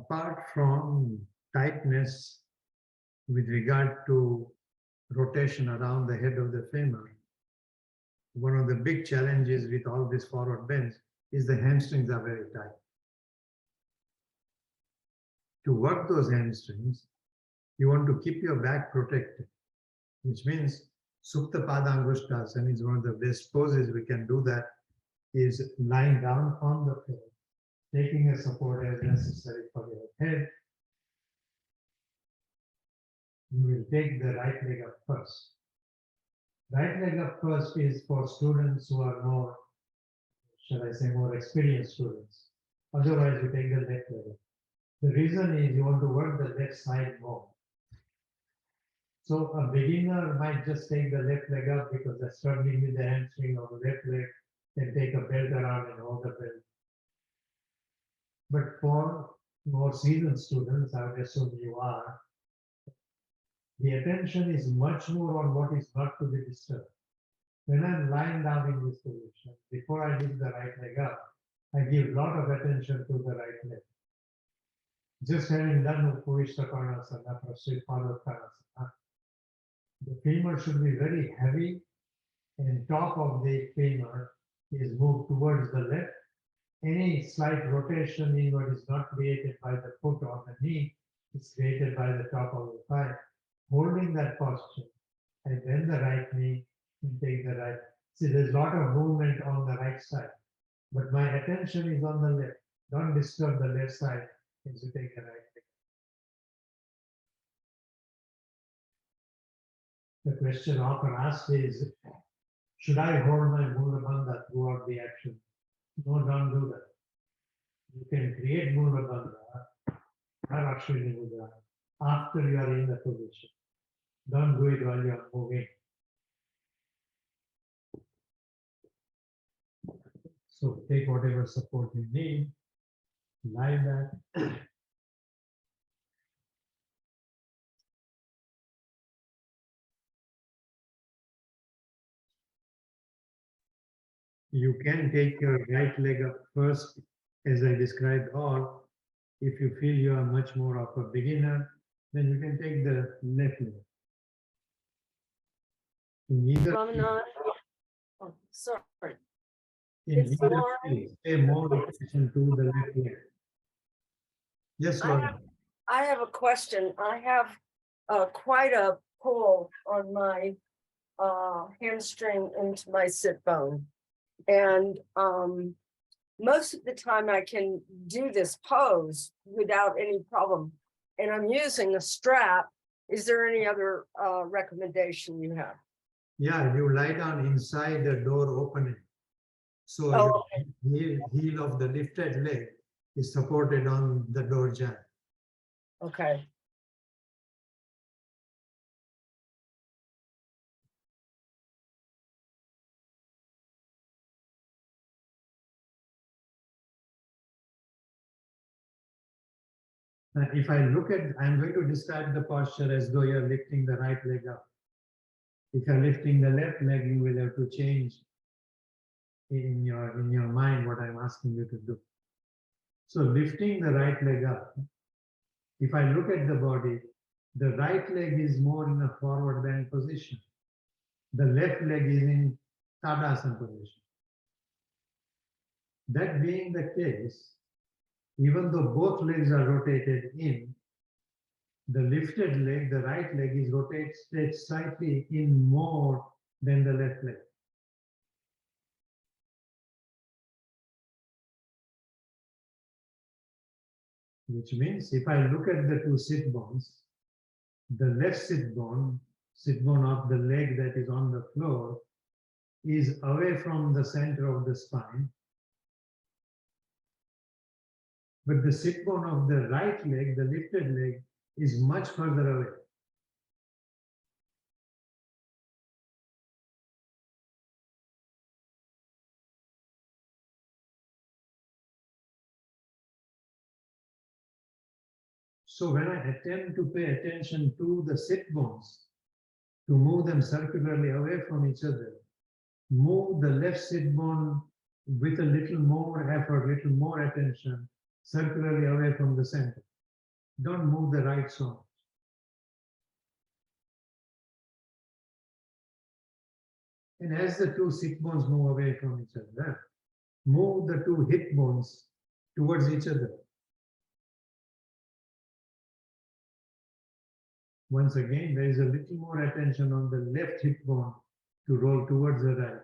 apart from tightness with regard to rotation around the head of the femur, one of the big challenges with all these forward bends is the hamstrings are very tight. To work those hamstrings, you want to keep your back protected, which means Supta Padangusthasana is one of the best poses we can do that, is lying down on the floor, taking a support as necessary for your head. You will take the right leg up first. Right leg up first is for students who are more, shall I say, more experienced students. Otherwise, you take the left leg up. The reason is you want to work the left side more. So a beginner might just take the left leg up because they're struggling with the hamstring or the left leg, can take a belt around and hold the belt. But for more seasoned students, I would assume you are, the attention is much more on what is not to be disturbed. When I'm lying down in this position, before I lift the right leg up, I give a lot of attention to the right leg. Just having done Upavishta Karnasana, Prasthit Padangusthasana, the femur should be very heavy and top of the femur is moved towards the left. Any slight rotation inward is not created by the foot or the knee, it's created by the top of the thigh. Holding that posture, I bend the right knee and take the right. See, there's a lot of movement on the right side, but my attention is on the left. Don't disturb the left side as you take the right leg. The question often asked is, should I hold my mula bandha throughout the action? No, don't do that. You can create mula bandha, after you are in the position. Don't do it while you are moving. So take whatever support you need, lie back. You can take your right leg up first, as I described, or if you feel you are much more of a beginner, then you can take the left leg. In either Ramanand, oh, sorry. in It's either more- case, pay more attention to the left leg. Yes, Lauren. I have a question. I have quite a pull on my hamstring into my sit bone. And most of the time I can do this pose without any problem. And I'm using a strap. Is there any other recommendation you have? Yeah, you lie down inside the door opening. So Oh, your heel of the lifted leg is supported on the door jamb. okay. If I look at, I'm going to describe the posture as though you're lifting the right leg up. If you're lifting the left leg, you will have to change in your mind what I'm asking you to do. So lifting the right leg up, if I look at the body, the right leg is more in a forward bend position. The left leg is in Tadasana position. That being the case, even though both legs are rotated in, the lifted leg, the right leg is rotated slightly in more than the left leg. Which means if I look at the two sit bones, the left sit bone of the leg that is on the floor, is away from the center of the spine. But the sit bone of the right leg, the lifted leg, is much further away. So when I attempt to pay attention to the sit bones, to move them circularly away from each other, move the left sit bone with a little more effort, little more attention, circularly away from the center. Don't move the right so much. And as the two sit bones move away from each other, move the two hip bones towards each other. Once again, there is a little more attention on the left hip bone to roll towards the right.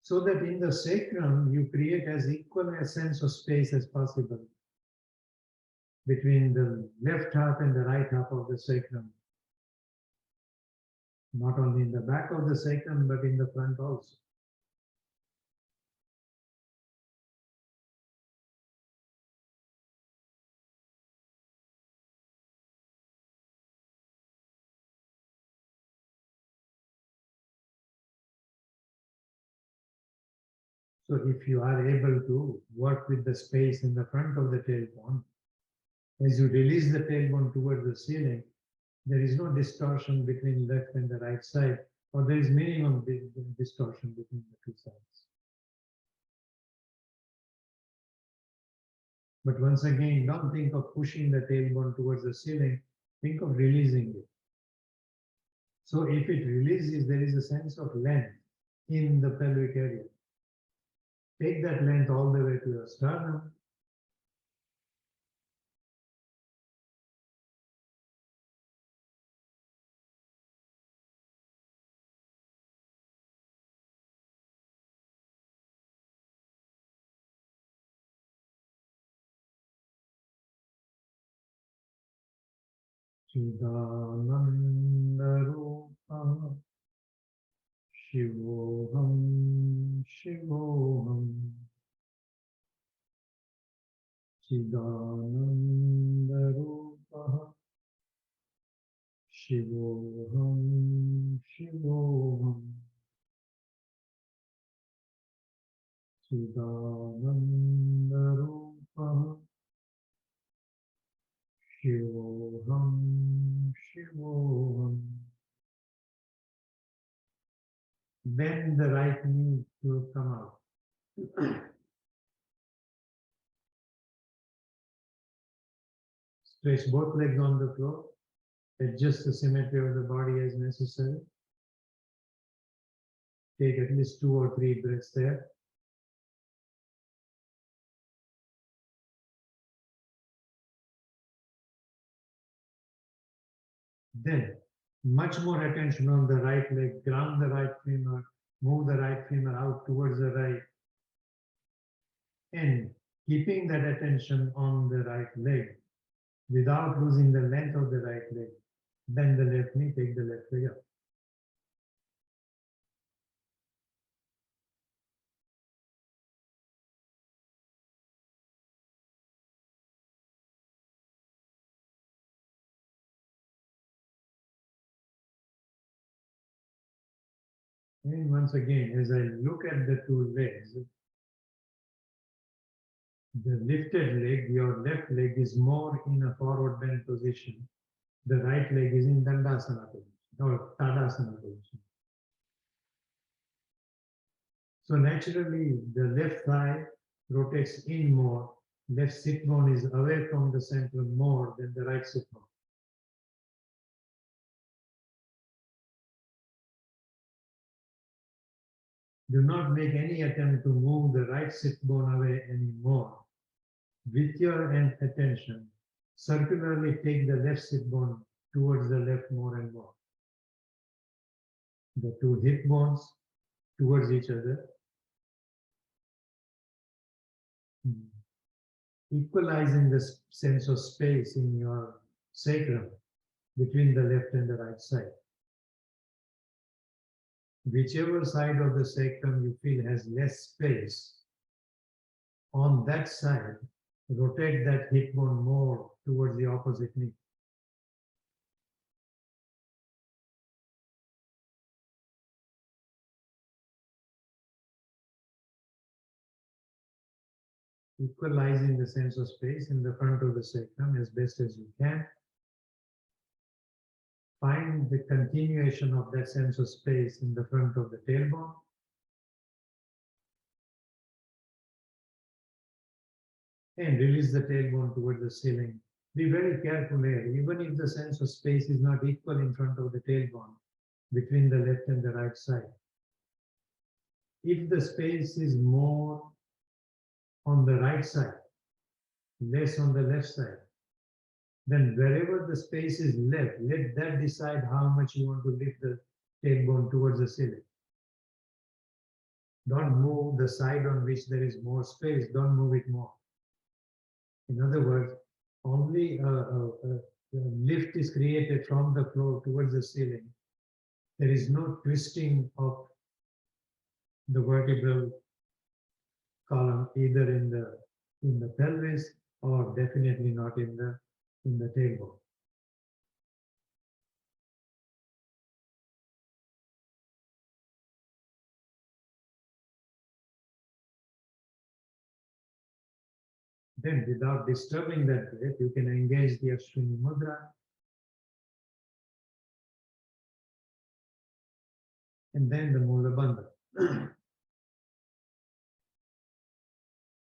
So that in the sacrum, you create as equal a sense of space as possible between the left half and the right half of the sacrum. Not only in the back of the sacrum, but in the front also. So if you are able to work with the space in the front of the tailbone, as you release the tailbone towards the ceiling, there is no distortion between left and the right side, or there is minimum distortion between the two sides. But once again, don't think of pushing the tailbone towards the ceiling, think of releasing it. So if it releases, there is a sense of length in the pelvic area. Take that length all the way to your sternum. Chidanandarupa Shivoham Shivoham Chidanandarupa Shivoham Shivoham Chidanandarupa Shivoham Shivoham. Bend the right knee to come out. Stretch both legs on the floor. Adjust the symmetry of the body as necessary. Take at least 2 or 3 breaths there. Then, much more attention on the right leg. Ground the right femur. Move the right femur out towards the right. And keeping that attention on the right leg without losing the length of the right leg. Bend the left knee, take the left leg up. And once again, as I look at the two legs, the lifted leg, your left leg is more in a forward bend position. The right leg is in Dandasana position or Tadasana position. So naturally, the left thigh rotates in more. Left sit bone is away from the center more than the right sit bone. Do not make any attempt to move the right sit bone away anymore. With your attention, circularly take the left sit bone towards the left more and more. The two hip bones towards each other. Equalizing the sense of space in your sacrum between the left and the right side. Whichever side of the sacrum you feel has less space, on that side, rotate that hip bone more towards the opposite knee. Equalizing the sense of space in the front of the sacrum as best as you can. Find the continuation of that sense of space in the front of the tailbone. And release the tailbone toward the ceiling. Be very careful here, even if the sense of space is not equal in front of the tailbone between the left and the right side. If the space is more on the right side, less on the left side, then wherever the space is left, let that decide how much you want to lift the tailbone towards the ceiling. Don't move the side on which there is more space, don't move it more. In other words, only a lift is created from the floor towards the ceiling. There is no twisting of the vertebral column either in the pelvis or definitely not in the tailbone. Then, without disturbing that breath, you can engage the Ashwini Mudra. And then the Mula Bandha.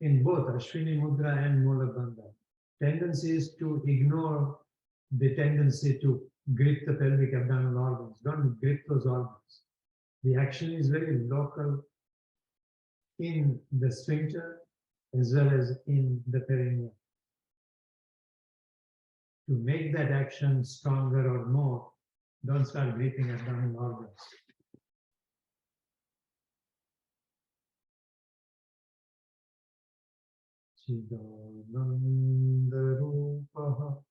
In both Ashwini Mudra and Mula Bandha, tendency is to ignore the tendency to grip the pelvic abdominal organs. Don't grip those organs. The action is very local in the sphincter as well as in the perineum. To make that action stronger or more, don't start gripping abdominal organs. Chidanandarupaha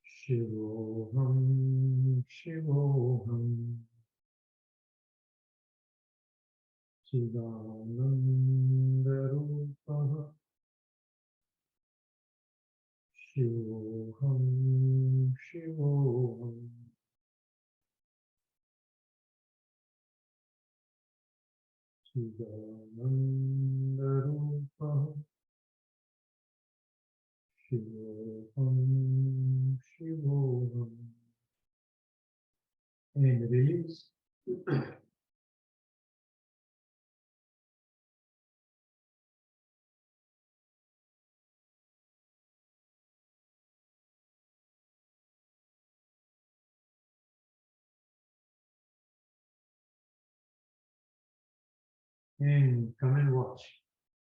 Shivoham Shivoham Chidanandarupaha Shivoham Shivoham Chidanandarupaha Shivoham Shivoham. And release. And come and watch.